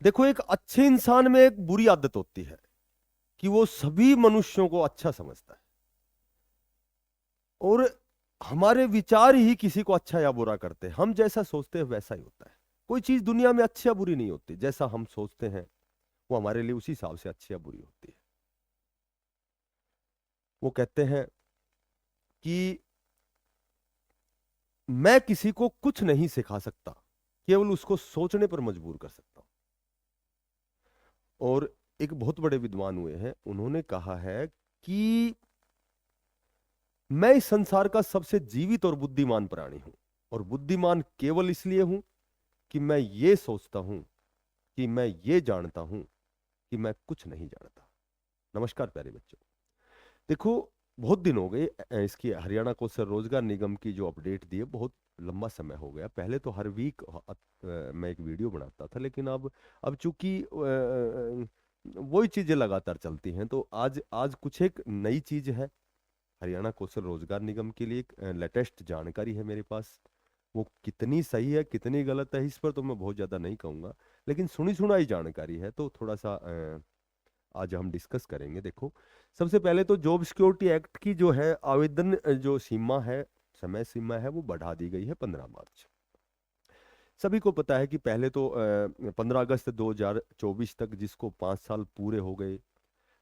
देखो, एक अच्छे इंसान में एक बुरी आदत होती है कि वो सभी मनुष्यों को अच्छा समझता है, और हमारे विचार ही किसी को अच्छा या बुरा करते हैं। हम जैसा सोचते हैं वैसा ही होता है। कोई चीज दुनिया में अच्छी या बुरी नहीं होती, जैसा हम सोचते हैं वो हमारे लिए उसी हिसाब से अच्छी या बुरी होती है। वो कहते हैं कि मैं किसी को कुछ नहीं सिखा सकता, केवल उसको सोचने पर मजबूर कर सकता हूं। और एक बहुत बड़े विद्वान हुए हैं, उन्होंने कहा है कि मैं इस संसार का सबसे जीवित और बुद्धिमान प्राणी हूं, और बुद्धिमान केवल इसलिए हूं कि मैं ये सोचता हूं कि मैं ये जानता हूं कि मैं कुछ नहीं जानता। नमस्कार प्यारे बच्चों। देखो, बहुत दिन हो गए इसकी हरियाणा कौशल रोजगार निगम की जो अपडेट दी है, बहुत लंबा समय हो गया। पहले तो हर वीक मैं एक वीडियो बनाता था, लेकिन अब चूंकि वही चीजें लगातार चलती हैं, तो आज आज कुछ एक नई चीज है हरियाणा कौशल रोजगार निगम के लिए। एक लेटेस्ट जानकारी है मेरे पास। वो कितनी सही है कितनी गलत है इस पर तो मैं बहुत ज्यादा नहीं कहूंगा, लेकिन सुनी सुनाई जानकारी है, तो थोड़ा सा आज हम डिस्कस करेंगे। देखो, सबसे पहले तो जॉब सिक्योरिटी एक्ट की जो है आवेदन जो सीमा है, समय सीमा है, वो बढ़ा दी गई है 15 मार्च। सभी को पता है कि पहले तो 15 अगस्त 2024 तक जिसको 5 साल पूरे हो गए,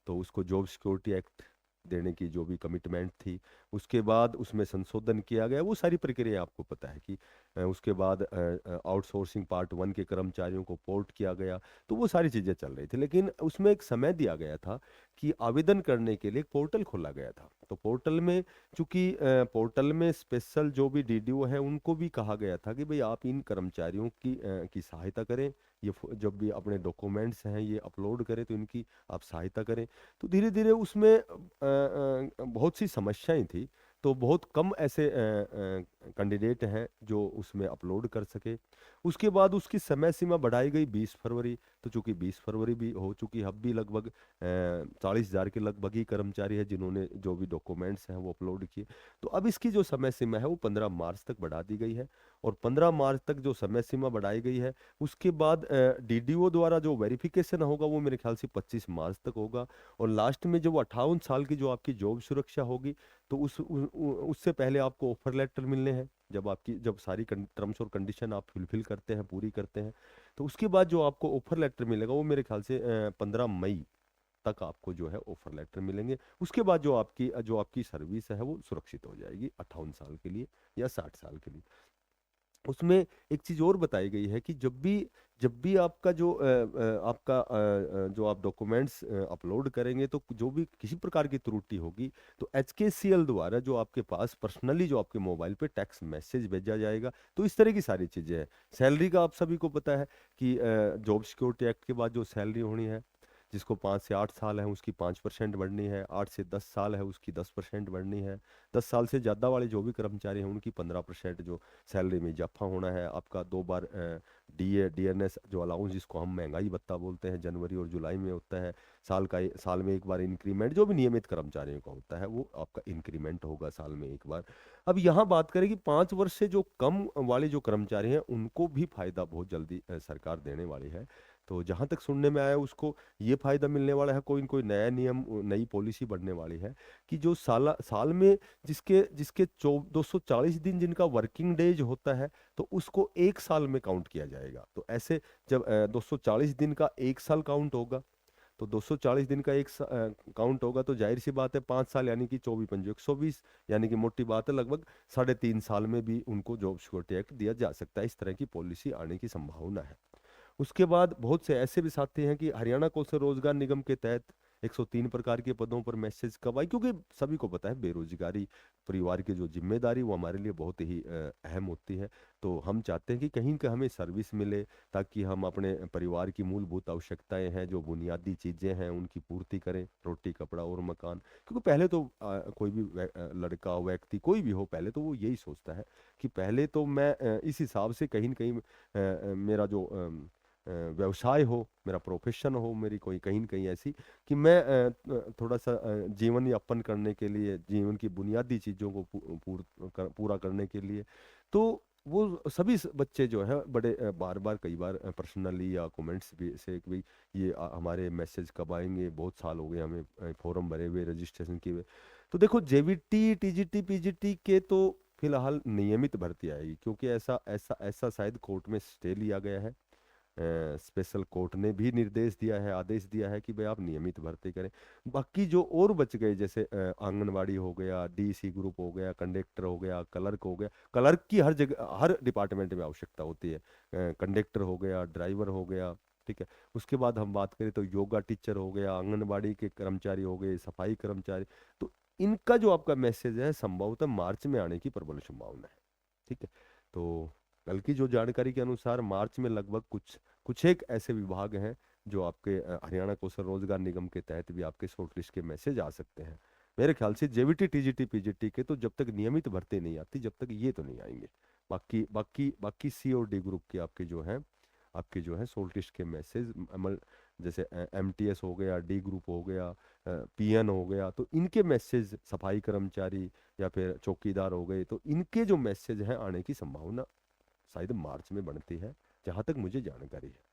तो उसको जॉब सिक्योरिटी एक्ट देने की जो भी कमिटमेंट थी, उसके बाद उसमें संशोधन किया गया। वो सारी प्रक्रिया आपको पता है कि उसके बाद आउटसोर्सिंग पार्ट 1 के कर्मचारियों को पोर्ट किया गया। तो वो सारी चीज़ें चल रही थी, लेकिन उसमें एक समय दिया गया था कि आवेदन करने के लिए एक पोर्टल खोला गया था। तो पोर्टल में, चूंकि पोर्टल में स्पेशल जो भी डीडीओ है उनको भी कहा गया था कि भाई आप इन कर्मचारियों की सहायता करें। ये जब भी अपने डॉक्यूमेंट्स हैं ये अपलोड करें तो इनकी आप सहायता करें। तो धीरे धीरे उसमें बहुत सी समस्याएं थी। तो बहुत कम ऐसे कैंडिडेट हैं जो उसमें अपलोड कर सके। उसके बाद उसकी समय सीमा बढ़ाई गई 20 फरवरी। तो चूंकि 20 फरवरी भी हो चुकी, अब भी लगभग 40,000 के लगभग ही कर्मचारी है जिन्होंने जो भी डॉक्यूमेंट्स हैं वो अपलोड किए। तो अब इसकी जो समय सीमा है वो 15 मार्च तक बढ़ा दी गई है। और 15 मार्च तक जो समय सीमा बढ़ाई गई है, उसके बाद डीडीओ द्वारा जो वेरिफिकेशन होगा वो मेरे ख्याल से 25 मार्च तक होगा। और लास्ट में जो 58 साल की जो आपकी जॉब सुरक्षा होगी, तो उससे पहले आपको ऑफर लेटर मिलने हैं। जब सारी टर्म्स और कंडीशन आप फुलफिल करते हैं, पूरी करते हैं, तो उसके बाद जो आपको ऑफर लेटर मिलेगा वो मेरे ख्याल से 15 मई तक आपको जो है ऑफर लेटर मिलेंगे। उसके बाद जो आपकी सर्विस है वो सुरक्षित हो जाएगी 58 साल के लिए या 60 साल के लिए। उसमें एक चीज और बताई गई है कि जब भी आपका जो आप डॉक्यूमेंट्स अपलोड करेंगे, तो जो भी किसी प्रकार की त्रुटि होगी, तो HKCL द्वारा जो आपके पास पर्सनली जो आपके मोबाइल पे टेक्स्ट मैसेज भेजा जाएगा। तो इस तरह की सारी चीजें हैं। सैलरी का आप सभी को पता है कि जॉब सिक्योरिटी एक्ट के बाद जो सैलरी होनी है, जिसको 5 से 8 साल है उसकी 5% बढ़नी है, 8 से 10 साल है उसकी 10% बढ़नी है, 10 साल से ज़्यादा वाले जो भी कर्मचारी हैं उनकी 15% जो सैलरी में इजाफा होना है। आपका 2 बार DNS जो अलाउंस, जिसको हम महंगाई भत्ता बोलते हैं, जनवरी और जुलाई में होता है। साल में एक बार इंक्रीमेंट जो भी नियमित कर्मचारियों का होता है वो आपका इंक्रीमेंट होगा साल में एक बार। अब यहाँ बात करें कि 5 वर्ष से जो कम वाले जो कर्मचारी हैं उनको भी फायदा बहुत जल्दी सरकार देने वाली है। तो जहां तक सुनने में आया, उसको ये फायदा मिलने वाला है, कोई न कोई नया नियम, नई पॉलिसी बनने वाली है कि जो साल में जिसके जिसके 240 दिन जिनका वर्किंग डेज होता है, तो उसको एक साल में काउंट किया जाएगा। तो ऐसे जब 240 दिन का एक साल काउंट होगा, तो 240 दिन का एक काउंट होगा, तो जाहिर सी बात है 5 साल यानी कि 24 × 5 = 120, यानी कि मोटी बात है लगभग 3.5 साल में भी उनको जॉब सिक्योरिटी एक्ट दिया जा सकता है। इस तरह की पॉलिसी आने की संभावना है। उसके बाद बहुत से ऐसे भी साथी हैं कि हरियाणा कौशल रोजगार निगम के तहत 103 प्रकार के पदों पर मैसेज कब आई, क्योंकि सभी को पता है बेरोजगारी, परिवार की जो जिम्मेदारी वो हमारे लिए बहुत ही अहम होती है। तो हम चाहते हैं कि कहीं का हमें सर्विस मिले, ताकि हम अपने परिवार की मूलभूत आवश्यकताएं हैं, जो बुनियादी चीज़ें हैं, उनकी पूर्ति करें, रोटी कपड़ा और मकान। क्योंकि पहले तो कोई भी लड़का व्यक्ति कोई भी हो, पहले तो वो यही सोचता है कि पहले तो मैं इस हिसाब से कहीं न कहीं मेरा जो व्यवसाय हो, मेरा प्रोफेशन हो, मेरी कोई कहीं न कहीं ऐसी कि मैं थोड़ा सा जीवन यापन करने के लिए, जीवन की बुनियादी चीज़ों को पूरा करने के लिए। तो वो सभी बच्चे जो है बड़े बार बार कई बार पर्सनली या कमेंट्स भी से कि भाई ये हमारे मैसेज कब आएंगे, बहुत साल हो गए हमें फॉर्म भरे हुए, रजिस्ट्रेशन किए हुए। तो देखो जेवीटी टीजीटी पीजीटी के तो फिलहाल नियमित भर्ती आएगी, क्योंकि ऐसा ऐसा ऐसा शायद कोर्ट में स्टे लिया गया है, स्पेशल कोर्ट ने भी निर्देश दिया है, आदेश दिया है कि भाई आप नियमित भर्ती करें। बाकी जो और बच गए जैसे आंगनवाड़ी हो गया, डीसी ग्रुप हो गया, कंडक्टर हो गया, क्लर्क हो गया, क्लर्क की हर जगह हर डिपार्टमेंट में आवश्यकता होती है, कंडक्टर हो गया, ड्राइवर हो गया, ठीक है। उसके बाद हम बात करें तो योगा टीचर हो गया, आंगनबाड़ी के कर्मचारी हो गए, सफाई कर्मचारी। तो इनका जो आपका मैसेज है संभवतः मार्च में आने की प्रबल संभावना है, ठीक है। तो कल की जो जानकारी के अनुसार मार्च में लगभग कुछ कुछ एक ऐसे विभाग हैं जो आपके हरियाणा कौशल रोजगार निगम के तहत भी आपके शॉर्ट लिस्ट के मैसेज आ सकते हैं। मेरे ख्याल से जेवीटी टीजीटी पीजीटी के तो जब तक नियमित भर्ती नहीं आती जब तक ये तो नहीं आएंगे। बाकी बाकी बाकी सी और डी ग्रुप के आपके जो हैं, आपके जो है शॉर्ट लिस्ट के मैसेज अमल, जैसे एमटीएस हो गया, डी ग्रुप हो गया, पीएन हो गया, तो इनके मैसेज, सफाई कर्मचारी या फिर चौकीदार हो गए, तो इनके जो मैसेज हैं आने की संभावना शायद मार्च में बनती है, जहां तक मुझे जानकारी है।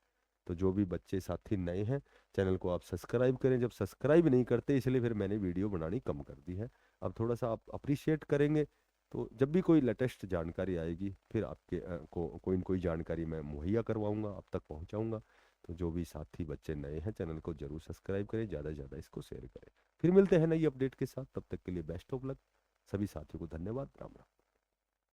तो जो भी बच्चे साथी नए हैं, चैनल को आप सब्सक्राइब करें। जब सब्सक्राइब नहीं करते इसलिए फिर मैंने वीडियो बनानी कम कर दी है। अब थोड़ा सा आप अप्रिशिएट करेंगे तो जब भी कोई लेटेस्ट जानकारी आएगी फिर आपके कोई न कोई जानकारी मैं मुहैया करवाऊंगा, आप तक पहुंचाऊंगा। तो जो भी साथी बच्चे नए हैं चैनल को जरूर सब्सक्राइब करें, ज़्यादा से ज़्यादा इसको शेयर करें। फिर मिलते हैं नई अपडेट के साथ, तब तक के लिए बेस्ट ऑफ लक। सभी साथियों को धन्यवाद, राम राम।